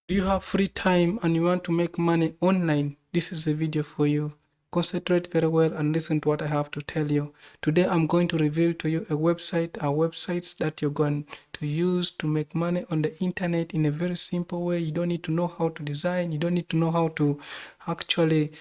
Do you have free time and you want to make money online? This is a video for you. Concentrate very well and listen to what I have to tell you. Today I'm going to reveal to you a websites that you're going to use to make money on the internet in a very simple way. You don't need to know how to design. You don't need to know how to actually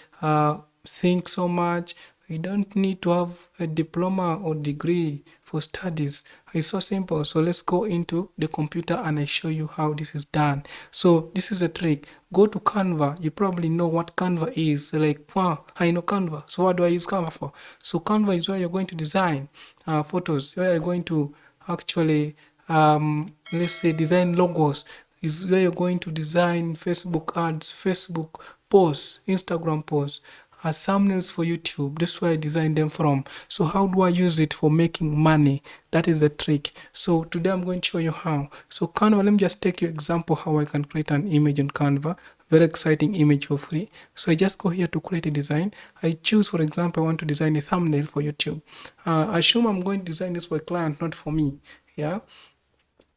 think so much. You don't need to have a diploma or degree for studies. It's so simple. So let's go into the computer and I show you how this is done. So this is a trick. Go to Canva. You probably know what Canva is. Like, wow, I know Canva. So what do I use Canva for? So Canva is where you're going to design photos. Where you're going to actually, let's say, design logos. Is where you're going to design Facebook ads, Facebook posts, Instagram posts, as thumbnails for YouTube. This is where I designed them from. So how do I use it for making money? That is the trick. So today I'm going to show you how. So Canva, let me just take you example how I can create an image on Canva. Very exciting image for free. So I just go here to create a design. I choose, for example, I want to design a thumbnail for YouTube. I assume I'm going to design this for a client, not for me. Yeah.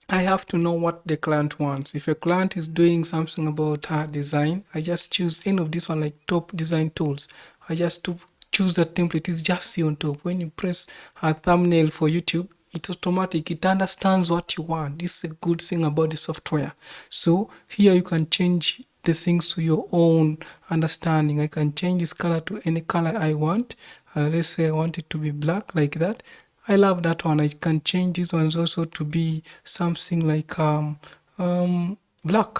I have to know what the client wants. If a client is doing something about design, I just choose any of this one like top design tools. I just choose the template. It's just see on top. When you press a thumbnail for YouTube, it's automatic. It understands what you want. This is a good thing about the software. So here you can change the things to your own understanding. I can change this color to any color I want. Let's say I want it to be black like that. I love that one. I can change these ones also to be something like black.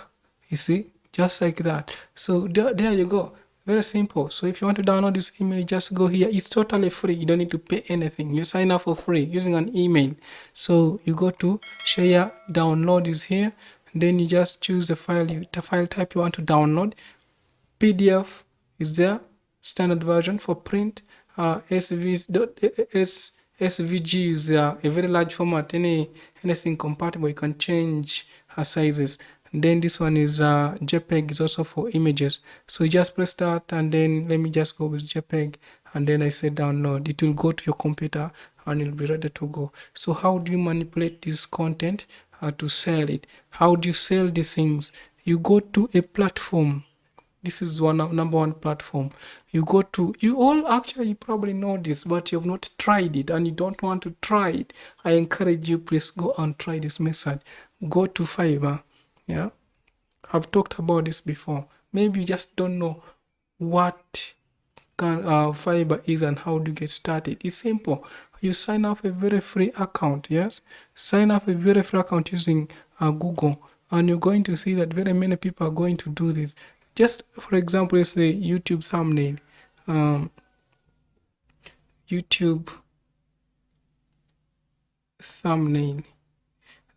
You see, just like that. So there you go. Very simple. So if you want to download this image, just go here. It's totally free. You don't need to pay anything. You sign up for free using an email. So you go to share, download is here. Then you just choose the file type you want to download. PDF is there, standard version. For print, SVG is a very large format. Anything compatible, you can change sizes. And then this one is JPEG, is also for images. So you just press that, and then let me just go with JPEG, and then I say download. It will go to your computer and it'll be ready to go. So how do you manipulate this content to sell it? How do you sell these things? You go to a platform. This is number one platform. You go to, you all actually probably know this, but you have not tried it and you don't want to try it. I encourage you, please go and try this method. Go to Fiverr. Yeah, I've talked about this before. Maybe you just don't know what Fiverr is and how to get started. It's simple. You sign up a very free account. Yes, sign up a very free account using Google, and you're going to see that very many people are going to do this. Just for example, let's say YouTube thumbnail. YouTube thumbnail.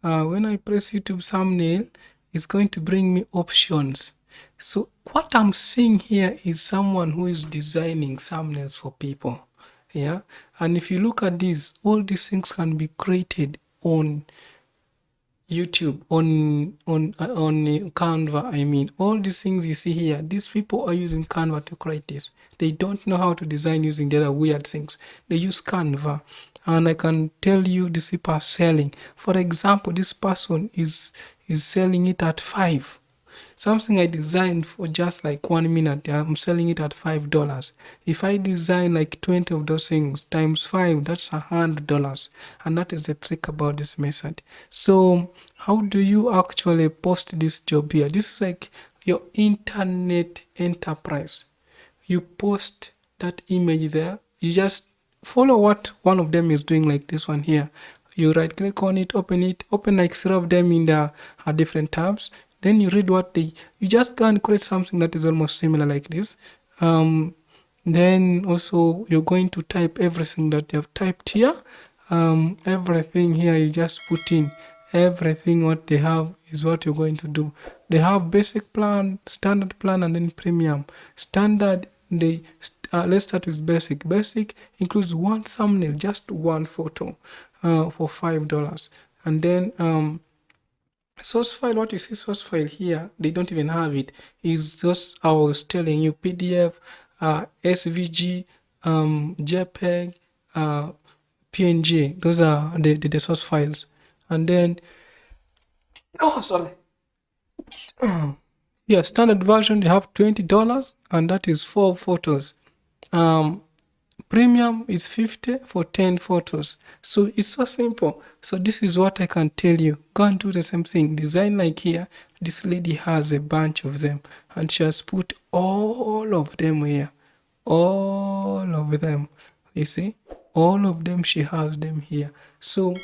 When I press YouTube thumbnail, it's going to bring me options. So what I'm seeing here is someone who is designing thumbnails for people. Yeah, and if you look at this, all these things can be created on YouTube, on Canva. I mean, all these things you see here, these people are using Canva to create this. They don't know how to design using the other weird things. They use Canva, and I can tell you these people are selling. For example, this person is selling it at 5. Something I designed for just like 1 minute, I'm selling it at $5. If I design like 20 of those things times 5, that's $100. And that is the trick about this method. So how do you actually post this job here? This is like your internet enterprise. You post that image there. You just follow what one of them is doing, like this one here. You right click on it, open like 3 of them in the different tabs. Then you read what you just go and create something that is almost similar like this. Then also you're going to type everything that you have typed here. Everything here you just put in. Everything what they have is what you're going to do. They have basic plan, standard plan, and then premium. Standard, let's start with basic. Basic includes one thumbnail, just one photo, for $5. And then source file, what you see source file here, they don't even have it. Is just, I was telling you, PDF, SVG, JPEG, PNG. Those are the source files. And then, oh sorry, Yeah, standard version you have $20 and that is 4 photos. Premium is 50 for 10 photos. So it's so simple. So this is what I can tell you. Go and do the same thing. Design like here. This lady has a bunch of them and she has put all of them here. All of them. You see? All of them, she has them here. So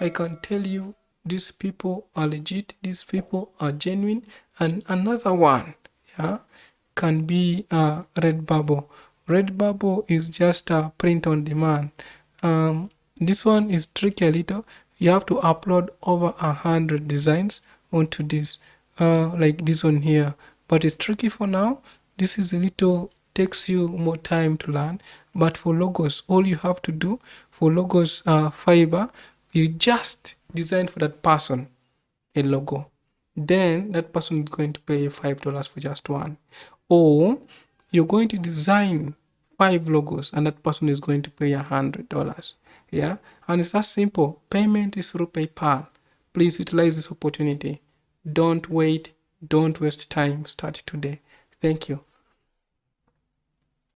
I can tell you these people are legit. These people are genuine. And another one, yeah, can be Redbubble. Redbubble is just a print on demand. This one is tricky a little. You have to upload over 100 designs onto this, like this one here. But it's tricky for now. This is a little, takes you more time to learn. But for logos, all you have to do for logos, Fiverr, you just design for that person a logo. Then that person is going to pay you $5 for just one. Or you're going to design 5 logos and that person is going to pay $100. Yeah, and it's that simple. Payment is through PayPal. Please utilize this opportunity. Don't wait. Don't waste time. Start today. Thank you.